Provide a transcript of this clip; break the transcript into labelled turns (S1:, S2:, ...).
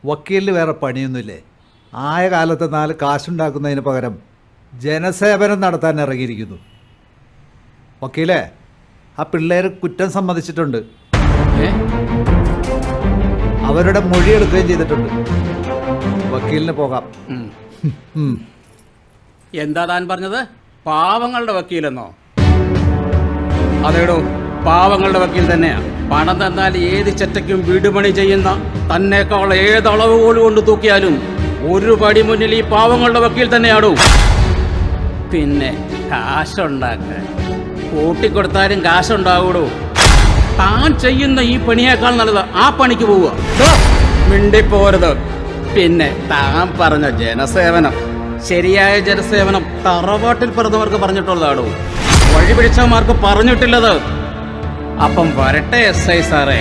S1: വക്കീലിന് വേറെ പണിയൊന്നുമില്ലേ? ആയ കാലത്ത് 4 കാശുണ്ടാക്കുന്നതിന് പകരം ജനസേവനം നടത്താൻ ഇറങ്ങിയിരിക്കുന്നു. വക്കീലേ, ആ പിള്ളേർ കുറ്റം സമ്മതിച്ചിട്ടുണ്ട്. അവരുടെ മൊഴിയെടുക്കുകയും ചെയ്തിട്ടുണ്ട്. വക്കീലിന് പോകാം.
S2: എന്താ താൻ പറഞ്ഞത്? പാവങ്ങളുടെ വക്കീലെന്നോ? അതേടോ, പാവങ്ങളുടെ വക്കീൽ തന്നെയാ. പണം തന്നാൽ ഏത് ചെറ്റയ്ക്കും വീടുപണി ചെയ്യുന്ന തന്നെക്കാൾ ഏതളവ് പോലും കൊണ്ട് തൂക്കിയാലും ഒരു പടി മുന്നിൽ ഈ പാവങ്ങളുടെ വക്കീൽ തന്നെയാണോ. പിന്നെ കാശുണ്ടാക്കാൻ കൂട്ടിക്കൊടുത്താലും കാശുണ്ടാകൂടോ. താൻ ചെയ്യുന്ന ഈ പണിയേക്കാൾ നല്ലത് ആ പണിക്ക് പോവുക. മിണ്ടിപ്പോരുത്. പിന്നെ താൻ പറഞ്ഞ ജനസേവനം, ശരിയായ ജനസേവനം തറവാട്ടിൽ പിറന്നവർക്ക് പറഞ്ഞിട്ടുള്ളതാണോ? വഴി പിടിച്ചവന്മാർക്ക് പറഞ്ഞിട്ടില്ലത്. അപ്പം വരട്ടെ SI സാറേ.